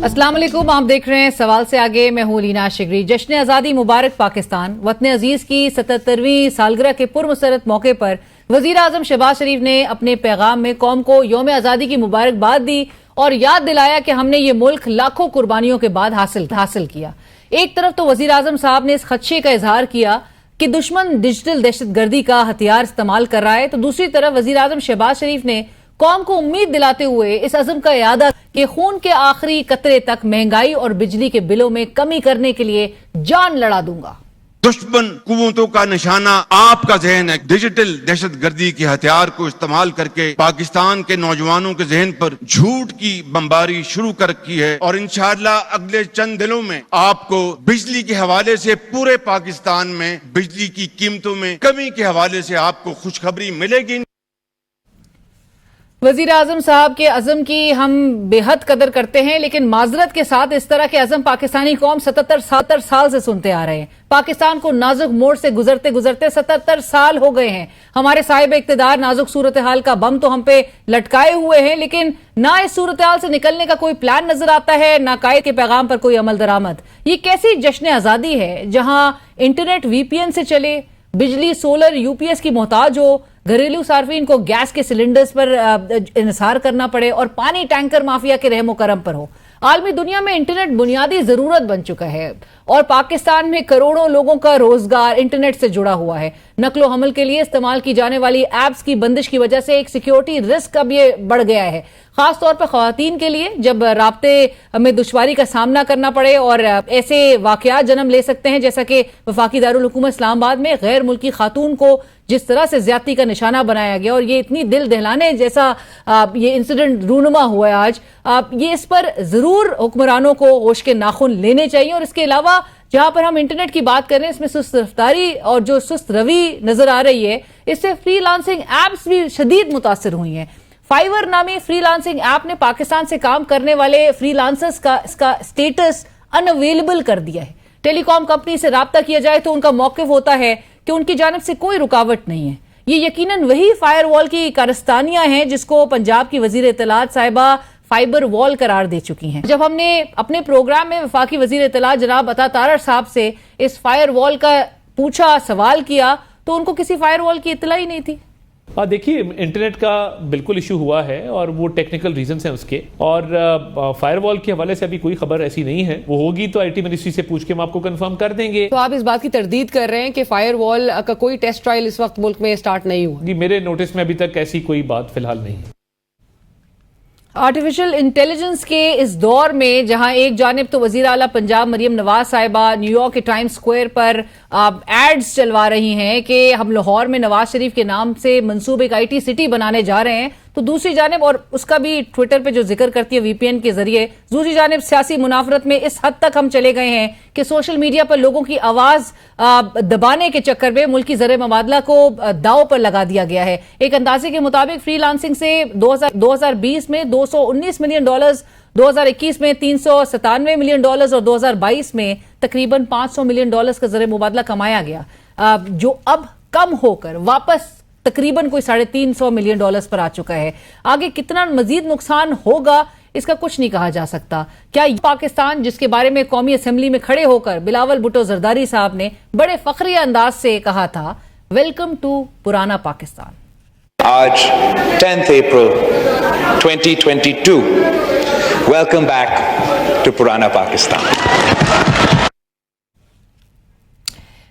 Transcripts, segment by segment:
अस्सलाम वालेकुम, आप देख रहे हैं सवाल से आगे। मैं हूं लीना शिगरी। जश्न आज़ादी मुबारक पाकिस्तान। वतन अजीज की 77वीं सालगिरह के पुरमसरत मौके पर वजीर आजम शहबाज शरीफ ने अपने पैगाम में कौम को यौम आज़ादी की मुबारकबाद दी और याद दिलाया कि हमने ये मुल्क लाखों कुर्बानियों के बाद हासिल किया। एक तरफ तो वजीर आजम साहब ने इस खदशे का इजहार किया कि दुश्मन डिजिटल दहशतगर्दी का हथियार इस्तेमाल कर रहा है, तो दूसरी तरफ वजीर आजम शहबाज शरीफ ने कौम को उम्मीद दिलाते हुए इस अज़म का इरादा कि खून के आखिरी कतरे तक महंगाई और बिजली के बिलों में कमी करने के लिए जान लड़ा दूंगा। दुश्मन कुव्वतों का निशाना आपका जहन है। डिजिटल दहशतगर्दी के हथियार को इस्तेमाल करके पाकिस्तान के नौजवानों के जहन पर झूठ की बमबारी शुरू कर रखी है और इंशाअल्लाह अगले चंद दिनों में आपको बिजली के हवाले से पूरे पाकिस्तान में बिजली की कीमतों में कमी के हवाले से आपको खुशखबरी मिलेगी। वजीर आजम साहब के अज़म की हम बेहद कदर करते हैं, लेकिन माजरत के साथ इस तरह के अज़म पाकिस्तानी कौम 77 साल से सुनते आ रहे हैं। पाकिस्तान को नाजुक मोड़ से गुजरते गुजरते 77 साल हो गए हैं। हमारे साहिब इख्तिदार नाजुक सूरत हाल का बम तो हम पे लटकाए हुए हैं, लेकिन ना इस सूरत हाल से निकलने का कोई प्लान नजर आता है, ना कायद के पैगाम पर कोई अमल दरामद। ये कैसी जश्न आजादी है जहां इंटरनेट VPN से चले, बिजली सोलर UPS की मोहताज हो, घरेलू सार्फिन को गैस के सिलेंडर्स पर इन्हिसार करना पड़े और पानी टैंकर माफिया के रहमो करम पर हो। आलमी दुनिया में इंटरनेट बुनियादी जरूरत बन चुका है और पाकिस्तान में करोड़ों लोगों का रोजगार इंटरनेट से जुड़ा हुआ है। नकलो हमल के लिए इस्तेमाल की जाने वाली एप्स की बंदिश की वजह से एक सिक्योरिटी रिस्क अब ये बढ़ गया है, खासतौर पर खवातीन के लिए, जब राब्ते में दुश्वारी का सामना करना पड़े और ऐसे वाकयात जन्म ले सकते हैं जैसा कि वफाकी दारुल हुकूमत इस्लामाबाद में गैर मुल्की खातून को जिस तरह से ज्यादती का निशाना बनाया गया और ये इतनी दिल दहलाने जैसा ये इंसिडेंट रूनुमा हुआ है आज। ये इस पर जरूर हुक्मरानों को होश के नाखून लेने चाहिए। और इसके अलावा जहां पर हम इंटरनेट की बात कर रहे हैं, इसमें सुस्त रफ्तारी और जो सुस्त रवि नजर आ रही है, इससे फ्रीलांसिंग एप्स भी शदीद मुतासिर हुई हैं। फाइवर नामी फ्रीलांसिंग ऐप ने पाकिस्तान से काम करने वाले फ्रीलांसर्स का इसका स्टेटस अनअवेलेबल कर दिया है। टेलीकॉम कंपनी से राब्ता किया जाए तो उनका मौकिफ होता है कि उनकी जानिब से कोई रुकावट नहीं है। ये यकीनन वही फायरवॉल की कारस्तानियां हैं जिसको पंजाब की वजीर इत्तलात साहिबा फाइबर वॉल करार दे चुकी हैं। जब हमने अपने प्रोग्राम में वफाकी वजीर इत्तलात जनाब अता तारर साहब से इस फायर वॉल का पूछा, सवाल किया, तो उनको किसी फायर वॉल की इत्तला ही नहीं थी। देखिए, इंटरनेट का बिल्कुल इशू हुआ है और वो टेक्निकल रीजंस हैं उसके, और फायरवॉल के हवाले से अभी कोई खबर ऐसी नहीं है। वो होगी तो IT मिनिस्ट्री से पूछ के हम आपको कंफर्म कर देंगे। तो आप इस बात की तरदीद कर रहे हैं कि फायरवॉल का कोई टेस्ट ट्रायल इस वक्त मुल्क में स्टार्ट नहीं हुआ? जी, मेरे नोटिस में अभी तक ऐसी कोई बात फिलहाल नहीं है। आर्टिफिशियल इंटेलिजेंस के इस दौर में जहां एक जानिब तो वजीर आला पंजाब मरियम नवाज साहिबा न्यूयॉर्क के टाइम्स स्क्वायर पर एड्स चलवा रही हैं कि हम लाहौर में नवाज शरीफ के नाम से मंसूब एक IT सिटी बनाने जा रहे हैं, तो दूसरी जानिब, और उसका भी ट्विटर पे जो जिक्र करती है VPN के जरिए, दूसरी जानिब सियासी मुनाफरत में इस हद तक हम चले गए हैं कि सोशल मीडिया पर लोगों की आवाज दबाने के चक्कर में मुल्की ज़र मबादला को दाव पर लगा दिया गया है। एक अंदाजे के मुताबिक फ्रीलांसिंग से 2020 में $219 मिलियन, 2021 में $397 मिलियन और 2022 में तकरीबन $500 मिलियन का ज़र मुबादला कमाया गया, जो अब कम होकर वापस तकरीबन कोई $350 मिलियन पर आ चुका है। आगे कितना मजीद नुकसान होगा इसका कुछ नहीं कहा जा सकता। क्या पाकिस्तान, जिसके बारे में कौमी असेंबली में खड़े होकर बिलावल भुट्टो जरदारी साहब ने बड़े फखरी अंदाज से कहा था, वेलकम टू पुराना पाकिस्तान। आज 10th April 2022, welcome back to पुराना पाकिस्तान।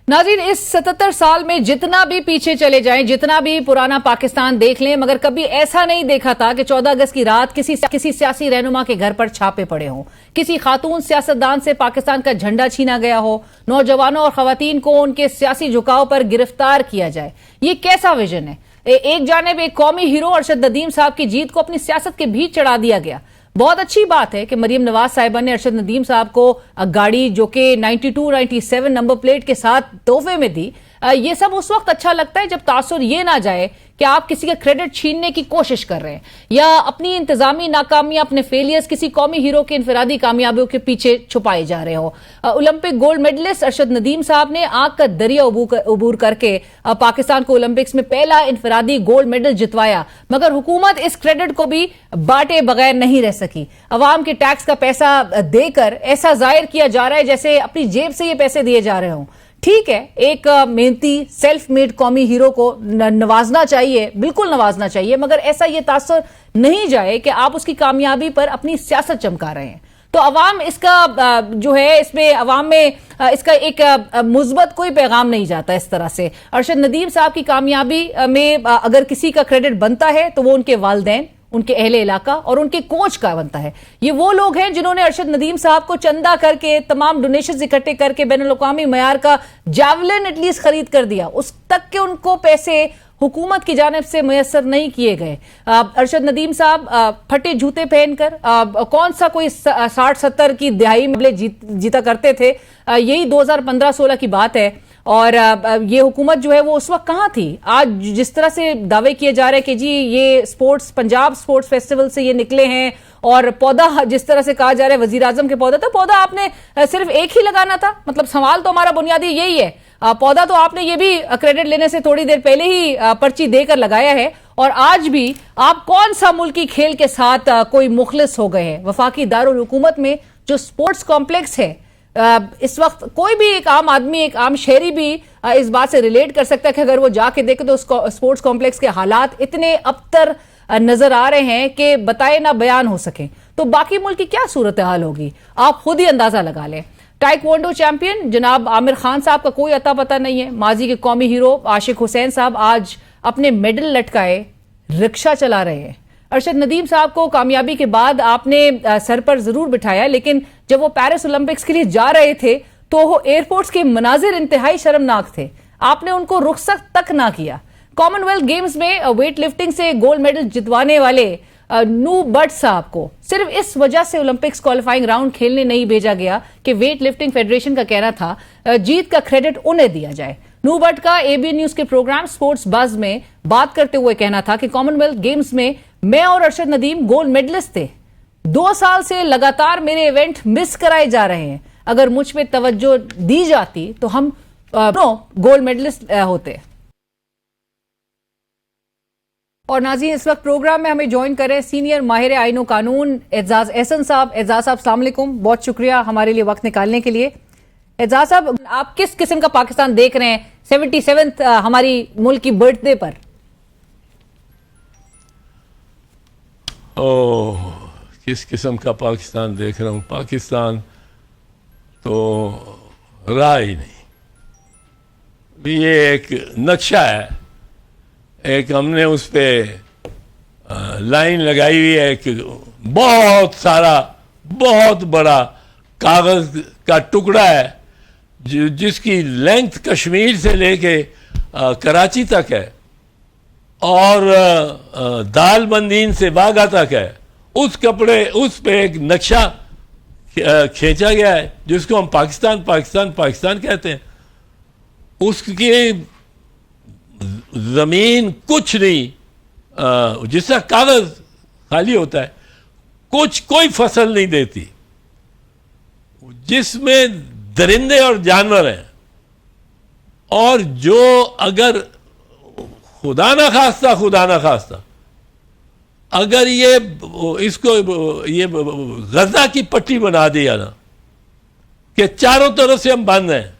नाज़रीन, इस 77 साल में जितना भी पीछे चले जाएं, जितना भी पुराना पाकिस्तान देख लें, मगर कभी ऐसा नहीं देखा था कि 14 अगस्त की रात किसी सियासी रहनुमा के घर पर छापे पड़े हों, किसी खातून सियासतदान से पाकिस्तान का झंडा छीना गया हो, नौजवानों और खवातीन को उनके सियासी झुकाव पर गिरफ्तार किया जाए। ये कैसा विजन है? एक जानिब एक कौमी हीरो अरशद नदीम साहब की जीत को अपनी सियासत के बीच चढ़ा दिया गया। बहुत अच्छी बात है कि मरियम नवाज साहिबा ने अरशद नदीम साहब को गाड़ी जो कि 92-97 नंबर प्लेट के साथ तोहफे में दी, ये सब उस वक्त अच्छा लगता है जब तासुर ये ना जाए कि आप किसी का क्रेडिट छीनने की कोशिश कर रहे हैं या अपनी इंतजामी नाकामियां, अपने फेलियर्स किसी कौमी हीरो के इनफरादी कामयाबियों के पीछे छुपाए जा रहे हो। Olympic gold medalist Arshad Nadeem साहब ने आग का दरिया अबूर करके पाकिस्तान को ओलंपिक्स में पहला इनफरादी गोल्ड मेडल जितवाया, मगर हुकूमत इस क्रेडिट को भी बांटे बगैर नहीं रह सकी। अवाम के टैक्स का पैसा देकर ऐसा जाहिर किया जा रहा है जैसे अपनी जेब से ये पैसे दिए जा रहे हों। ठीक है, एक मेहनती सेल्फ मेड कौमी हीरो को नवाजना चाहिए, बिल्कुल नवाजना चाहिए, मगर ऐसा ये तासुर नहीं जाए कि आप उसकी कामयाबी पर अपनी सियासत चमका रहे हैं। तो अवाम इसका जो है, इसमें अवाम में इसका एक मुस्बत कोई पैगाम नहीं जाता इस तरह से। अरशद नदीम साहब की कामयाबी में अगर किसी का क्रेडिट बनता है तो वो उनके वालिदैन, उनके अहले इलाका और उनके कोच का बनता है। ये वो लोग हैं जिन्होंने अरशद नदीम साहब को चंदा करके, तमाम डोनेशन इकट्ठे करके बैनुल-अक़वामी मयार का जावलिन एटलीस्ट खरीद कर दिया, उस तक के उनको पैसे हुकूमत की जानिब से मुयस्सर नहीं किए गए। अरशद नदीम साहब फटे जूते पहनकर कौन सा कोई 60-70 की दहाई में जीता करते थे, यही 2015-16 की बात है। और ये हुकूमत जो है वो उस वक्त कहाँ थी? आज जिस तरह से दावे किए जा रहे हैं कि जी ये स्पोर्ट्स, पंजाब स्पोर्ट्स फेस्टिवल से ये निकले हैं, और पौधा जिस तरह से कहा जा रहा है वजीर आजम के पौधा, तो पौधा आपने सिर्फ एक ही लगाना था। मतलब सवाल तो हमारा बुनियादी यही है, पौधा तो आपने ये भी क्रेडिट लेने से थोड़ी देर पहले ही पर्ची देकर लगाया है, और आज भी आप कौन सा मुल्की खेल के साथ कोई मुखलिस हो गए हैं? वफाकी दारुल हुकूमत में जो स्पोर्ट्स कॉम्प्लेक्स है, इस वक्त कोई भी एक आम आदमी, एक आम शहरी भी इस बात से रिलेट कर सकता है कि अगर वो जाके देखे तो स्पोर्ट्स कॉम्प्लेक्स के हालात इतने अबतर नजर आ रहे हैं कि बताए ना बयान हो सके। तो बाकी मुल्क की क्या सूरत हाल होगी, आप खुद ही अंदाजा लगा लें। टाइक्वांडो चैंपियन जनाब आमिर खान साहब का कोई अता पता नहीं है। माजी के कौमी हीरो आशिक हुसैन साहब आज अपने मेडल लटकाए रिक्शा चला रहे हैं। अरशद नदीम साहब को कामयाबी के बाद आपने सर पर जरूर बिठाया, लेकिन जब वो पेरिस ओलंपिक्स के लिए जा रहे थे तो एयरपोर्ट्स के मनाजिर इंतहाई शर्मनाक थे, आपने उनको रुखसत तक ना किया। कॉमनवेल्थ गेम्स में वेट लिफ्टिंग से गोल्ड मेडल जितवाने वाले नू बट साहब को सिर्फ इस वजह से ओलंपिक्स क्वालिफाइंग राउंड खेलने नहीं भेजा गया कि वेट लिफ्टिंग फेडरेशन का कहना था जीत का क्रेडिट उन्हें दिया जाए। नू बट का एबी न्यूज के प्रोग्राम स्पोर्ट्स बज में बात करते हुए कहना था कि कॉमनवेल्थ गेम्स में मैं और अरशद नदीम गोल्ड मेडलिस्ट थे, 2 साल से लगातार मेरे इवेंट मिस कराए जा रहे हैं, अगर मुझ पे तवज्जो दी जाती तो हम गोल्ड मेडलिस्ट होते। और नाज़रीन, इस वक्त प्रोग्राम में हमें ज्वाइन करें सीनियर माहिर आईन व कानून एजाज एहसन साहब। एजाज साहब अस्सलाम वालेकुम, बहुत शुक्रिया हमारे लिए वक्त निकालने के लिए। एजाज साहब, आप किस किस्म का पाकिस्तान देख रहे हैं 77th हमारी मुल्क की बर्थडे पर? ओह, किस किस्म का पाकिस्तान देख रहा हूँ? पाकिस्तान तो रहा ही नहीं। ये एक नक्शा है, एक हमने उस पे लाइन लगाई हुई है कि बहुत सारा, बहुत बड़ा कागज का टुकड़ा है जिसकी लेंथ कश्मीर से लेके कराची तक है और दाल बंदीन से बागा तक है। उस पे एक नक्शा खींचा गया है जिसको हम पाकिस्तान पाकिस्तान पाकिस्तान कहते हैं। उसकी जमीन कुछ नहीं, जिसका कागज खाली होता है, कोई फसल नहीं देती, जिसमें दरिंदे और जानवर हैं, और जो अगर खुदा ना खास्ता अगर ये गजा की पट्टी बना दिया ना कि चारों तरफ से हम बंद हैं,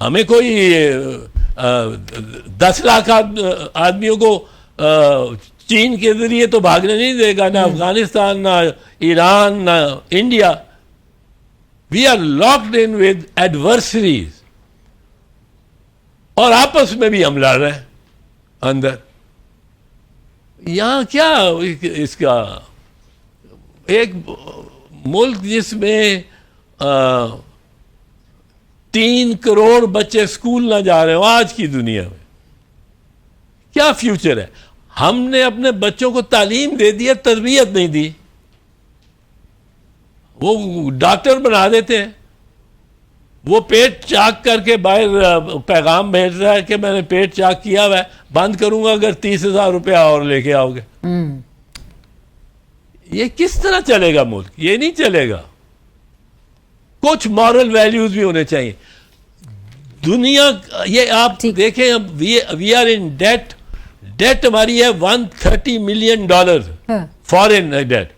हमें कोई 10 लाख आदमियों को चीन के जरिए तो भागने नहीं देगा, ना अफगानिस्तान, ना ईरान, ना India. We are locked in with adversaries, और आपस में भी हम लड़ रहे हैं अंदर। यहां क्या इसका एक मुल्क जिसमें 3 करोड़ बच्चे स्कूल ना जा रहे हो आज की दुनिया में, क्या फ्यूचर है? हमने अपने बच्चों को तालीम दे दी है, तरबियत नहीं दी। वो डॉक्टर बना देते हैं, वो पेट चाक करके बाहर पैगाम भेज रहा है कि मैंने पेट चाक किया हुआ है, बंद करूंगा अगर 30,000 रुपया और लेके आओगे। ये किस तरह चलेगा मुल्क? ये नहीं चलेगा। कुछ मॉरल वैल्यूज भी होने चाहिए। दुनिया, ये आप देखें, अब we are in debt. Debt हमारी है $130 million, foreign debt.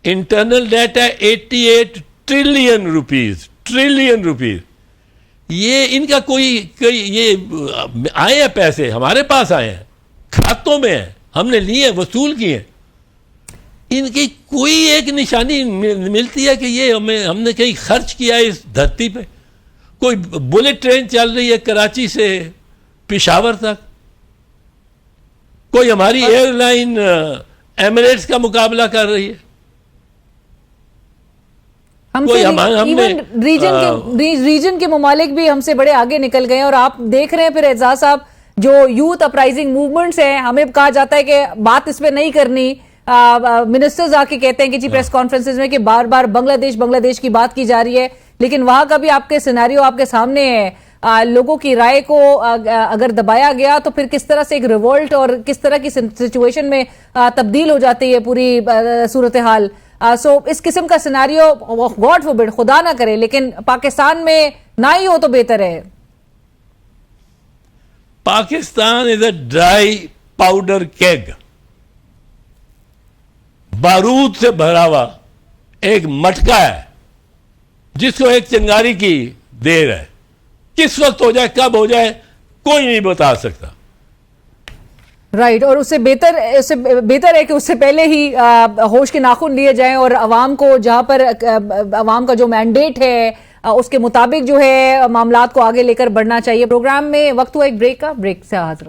Internal debt है 88 ट्रिलियन रुपीज। ये इनका कोई ये आए हैं पैसे, हमारे पास आए हैं, खातों में हैं, हमने लिए, वसूल किए। इनकी कोई एक निशानी मिलती है कि ये हमने कहीं खर्च किया है इस धरती पे? कोई बुलेट ट्रेन चल रही है कराची से पेशावर तक, कोई हमारी एयरलाइन एमिरेट्स का मुकाबला कर रही है? रीजन के ममालिक भी हमसे बड़े आगे निकल गए हैं। और आप देख रहे हैं फिर एजाज साहब, जो यूथ अपराइजिंग मूवमेंट्स हैं, हमें कहा जाता है कि बात इस पे नहीं करनी। मिनिस्टर्स आके कहते हैं कि जी प्रेस कॉन्फ्रेंसेस में कि बार बार बांग्लादेश की बात की जा रही है, लेकिन वहां का भी आपके सिनेरियो आपके सामने है। लोगों की राय को अगर दबाया गया तो फिर किस तरह से एक रिवोल्ट और किस तरह की सिचुएशन में तब्दील हो जाती है पूरी सूरत हाल। सो इस किस्म का सिनेरियो गॉड फॉरबिड, खुदा ना करे, लेकिन पाकिस्तान में ना ही हो तो बेहतर है। Pakistan is a dry powder keg, बारूद से भरा हुआ एक मटका है जिसको एक चिंगारी की देर है। किस वक्त हो जाए, कब हो जाए, कोई नहीं बता सकता। राइट और उससे बेहतर है कि उससे पहले ही होश के नाखून लिए जाएं और अवाम को, जहां पर अवाम का जो मैंडेट है उसके मुताबिक जो है मामलात को आगे लेकर बढ़ना चाहिए। प्रोग्राम में वक्त हुआ एक ब्रेक का, ब्रेक से हाजिर।